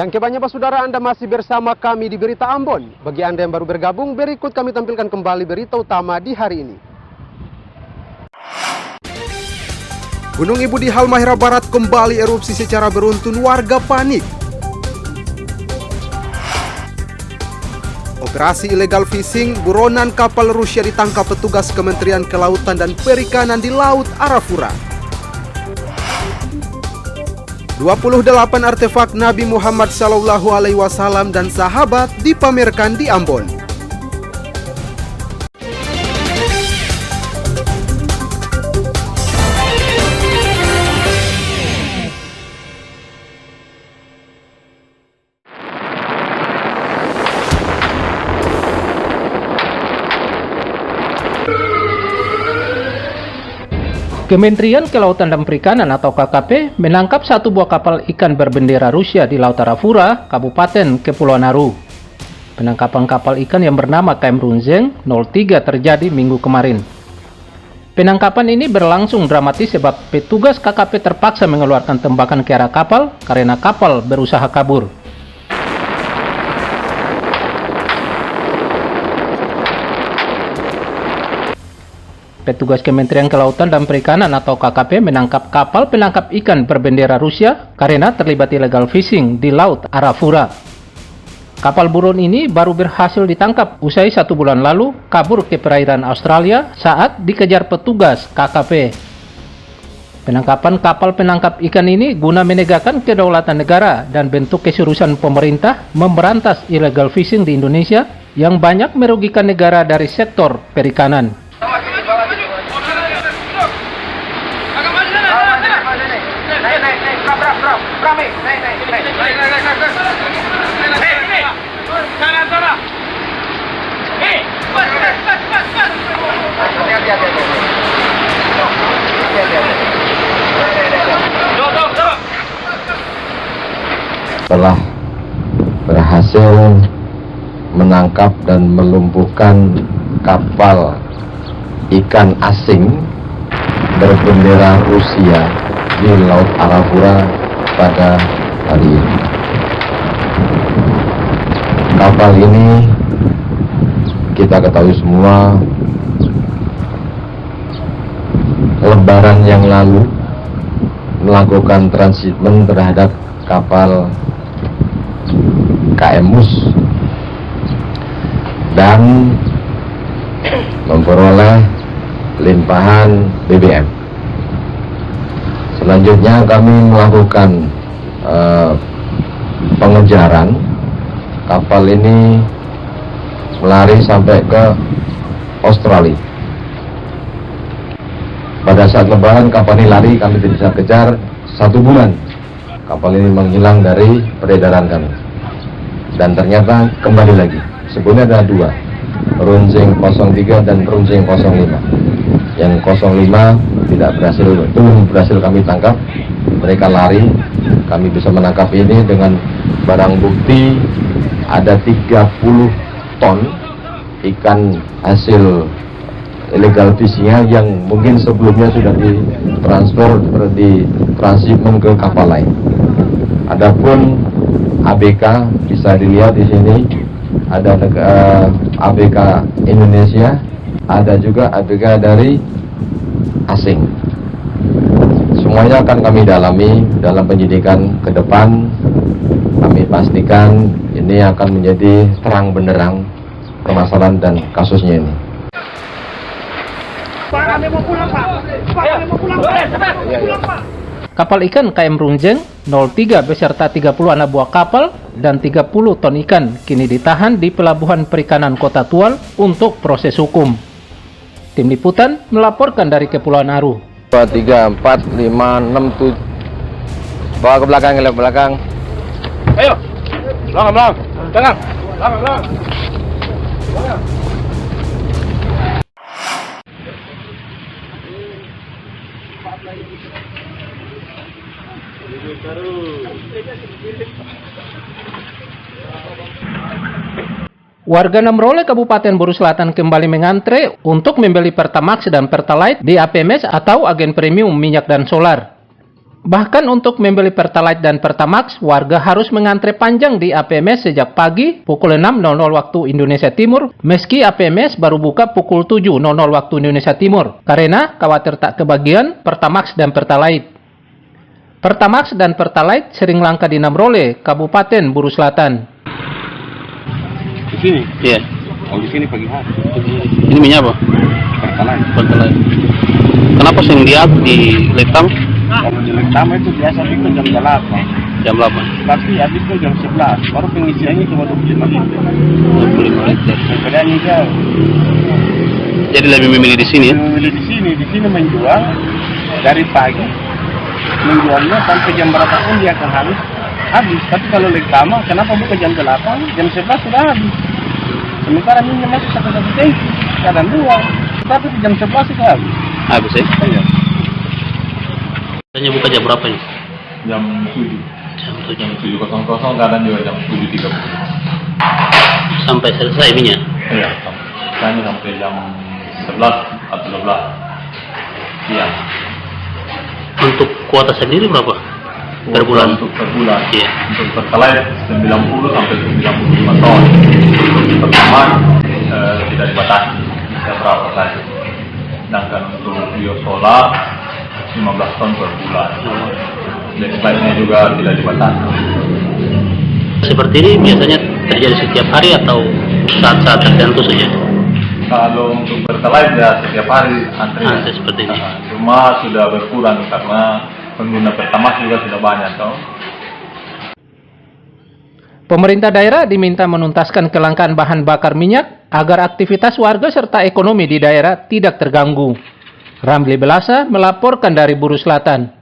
Yang kebanyakan saudara, Anda masih bersama kami di Berita Ambon. Bagi Anda yang baru bergabung, berikut kami tampilkan kembali berita utama di hari ini. Gunung Ibu di Halmahera Barat kembali erupsi secara beruntun, warga panik. Operasi ilegal fishing, buronan kapal Rusia ditangkap petugas Kementerian Kelautan dan Perikanan di Laut Arafura. 28 artefak Nabi Muhammad SAW dan sahabat dipamerkan di Ambon. Kementerian Kelautan dan Perikanan atau KKP menangkap satu buah kapal ikan berbendera Rusia di Laut Arafura, Kabupaten Kepulauan Aru. Penangkapan kapal ikan yang bernama KM Runzeng 03 terjadi minggu kemarin. Penangkapan ini berlangsung dramatis sebab petugas KKP terpaksa mengeluarkan tembakan ke arah kapal karena kapal berusaha kabur. Petugas Kementerian Kelautan dan Perikanan atau KKP menangkap kapal penangkap ikan berbendera Rusia karena terlibat illegal fishing di Laut Arafura. Kapal buron ini baru berhasil ditangkap usai 1 bulan lalu kabur ke perairan Australia saat dikejar petugas KKP. Penangkapan kapal penangkap ikan ini guna menegakkan kedaulatan negara dan bentuk keseriusan pemerintah memberantas illegal fishing di Indonesia yang banyak merugikan negara dari sektor perikanan. Telah berhasil menangkap dan melumpuhkan kapal ikan asing berbendera Rusia di Laut Arafura pada hari ini. Kapal ini kita ketahui semua Lebaran yang lalu melakukan transshipment terhadap kapal KM Mus dan memperoleh limpahan BBM. Selanjutnya kami melakukan pengejaran. Kapal ini melari sampai ke Australia. Pada saat Lebaran kapal ini lari, kami tidak bisa kejar 1 bulan. Kapal ini menghilang dari peredaran kami. Dan ternyata kembali lagi. Sebelumnya ada 2, Runzeng 03 dan Runzeng 05. Yang 05 belum berhasil kami tangkap. Mereka lari. Kami bisa menangkap ini dengan barang bukti ada 30 ton ikan hasil illegal fishing yang mungkin sebelumnya sudah ditransfer di transshipment ke kapal lain. Adapun ABK bisa dilihat di sini ada ABK Indonesia, ada juga ABK dari asing. Semuanya akan kami dalami dalam penyidikan ke depan. Kami pastikan ini akan menjadi terang benderang permasalahan dan kasusnya ini. Kapal ikan KM Runzeng 03 beserta 30 anak buah kapal dan 30 ton ikan kini ditahan di Pelabuhan Perikanan Kota Tual untuk proses hukum. Tim Liputan melaporkan dari Kepulauan Aru. 2, 3, 4, 5, 6, 7. Bawa ke belakang, ke belakang. Ayo, belakang, belakang, belakang. Warga Namrole Kabupaten Buru Selatan kembali mengantre untuk membeli Pertamax dan Pertalite di APMS atau agen premium minyak dan solar. Bahkan untuk membeli Pertalite dan Pertamax, warga harus mengantre panjang di APMS sejak pagi pukul 6.00 waktu Indonesia Timur, meski APMS baru buka pukul 7.00 waktu Indonesia Timur, karena khawatir tak kebagian Pertamax dan Pertalite. Pertamax dan Pertalite sering langka di Namrole, Kabupaten Buru Selatan. Di sini? Iya. Oh, di sini pagi hari. Ini minyak apa? Pertalite. Pertalite. Kenapa sering di Letam? Kalau di Lektama itu biasa itu jam 8. Jam 8. Tapi habis itu jam 11. Baru pengisiannya cuma 25 liter. 25 liter. Perbedaannya jauh. Jadi lebih memilih di sini ya? Memilih di sini menjual dari pagi. Menjualnya sampai jam berapa pun dia akan habis. Tapi kalau Lektama, kenapa buka jam 8? Jam 11 sudah habis. Sementara minyak masih satu tangki, kadang 2. Tapi jam 11 itu habis. Habis ya? Iya. Biasanya buka jam berapa ini? Jam 7. Jam 7. Jam 7.00 kadang juga jam 7.30. Sampai selesai minyak? Iya, sampai jam 11 atau 12 siang. Untuk kuota sendiri berapa? Per bulan? Untuk per bulan. Iya. Untuk Pertalite 90 sampai 95 ton. Untuk pertama tidak dibatasi berapa saja. Sedangkan untuk biosolar 15 ton per bulan. Backlightnya juga tidak dibatasi. Seperti ini biasanya terjadi setiap hari atau saat-saat tertentu saja? Kalau untuk Pertalite ya setiap hari antrian. Antri seperti ini. Cuma sudah berkurang karena pengguna Pertamax juga sudah banyak toh. Pemerintah daerah diminta menuntaskan kelangkaan bahan bakar minyak agar aktivitas warga serta ekonomi di daerah tidak terganggu. Ramli Belasa melaporkan dari Buru Selatan.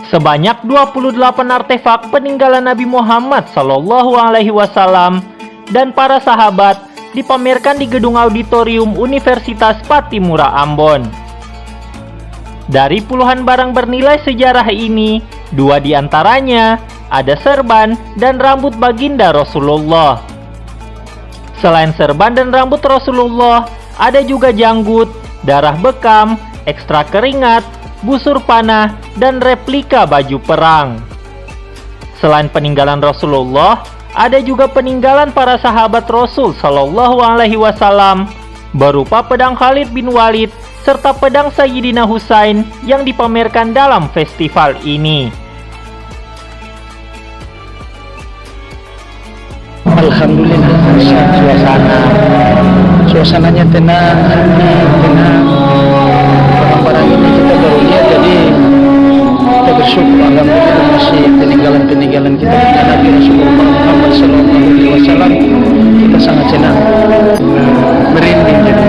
Sebanyak 28 artefak peninggalan Nabi Muhammad SAW dan para sahabat dipamerkan di gedung auditorium Universitas Patimura Ambon. Dari puluhan barang bernilai sejarah ini, 2 diantaranya ada serban dan rambut baginda Rasulullah. Selain serban dan rambut Rasulullah, ada juga janggut, darah bekam, ekstrak keringat, busur panah, dan replika baju perang. Selain peninggalan Rasulullah, ada juga peninggalan para sahabat Rasul Shallallahu Alaihi Wasallam berupa pedang Khalid bin Walid serta pedang Sayyidina Husain yang dipamerkan dalam festival ini. Alhamdulillah, suasananya tenang, tenang. Barang-barang ini kita baru lihat, jadi kita bersyukur alhamdulillah masih peninggalan kita dari Nabi Rasulullah Muhammad SAW. Kita sangat senang, merinding jadi.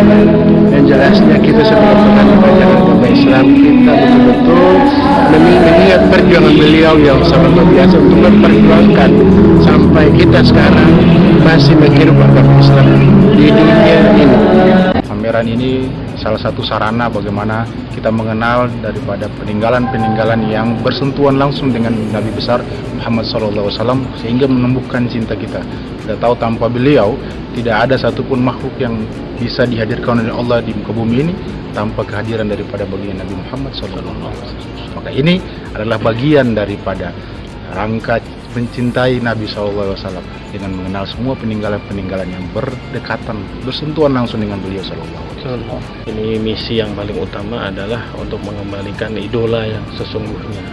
Yang jelasnya kita sebagai penganut agama Islam, kita betul-betul mengingat perjuangan beliau yang sangat luar biasa untuk memperjuangkan sampai kita sekarang masih menghirup agama Islam di dunia ini. Pameran ini salah satu sarana bagaimana kita mengenal daripada peninggalan-peninggalan yang bersentuhan langsung dengan Nabi besar Muhammad SAW sehingga menumbuhkan cinta kita. Kita tahu tanpa beliau tidak ada satupun makhluk yang bisa dihadirkan oleh Allah di muka bumi ini tanpa kehadiran daripada bagian Nabi Muhammad SAW. Maka ini adalah bagian daripada rangka mencintai Nabi SAW dengan mengenal semua peninggalan-peninggalan yang berdekatan, bersentuhan langsung dengan beliau SAW. Ini misi yang paling utama adalah untuk mengembalikan idola yang sesungguhnya.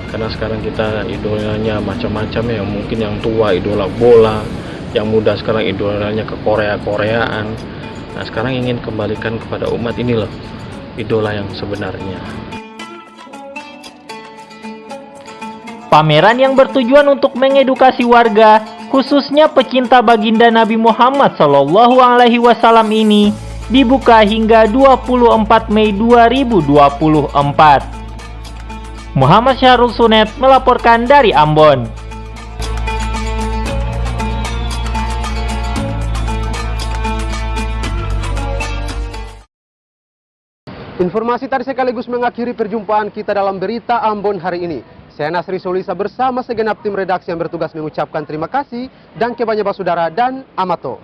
Karena sekarang kita idolanya macam-macam ya, mungkin yang tua idola bola, yang muda sekarang idolanya ke Korea-Koreaan. Nah sekarang ingin kembalikan kepada umat ini loh, idola yang sebenarnya. Pameran yang bertujuan untuk mengedukasi warga, khususnya pecinta baginda Nabi Muhammad SAW ini, dibuka hingga 24 Mei 2024. Muhammad Syahrul Sunet melaporkan dari Ambon. Informasi tadi sekaligus mengakhiri perjumpaan kita dalam berita Ambon hari ini. Saya Nasri Solisa bersama segenap tim redaksi yang bertugas mengucapkan terima kasih dan kebanyakan saudara dan Amato.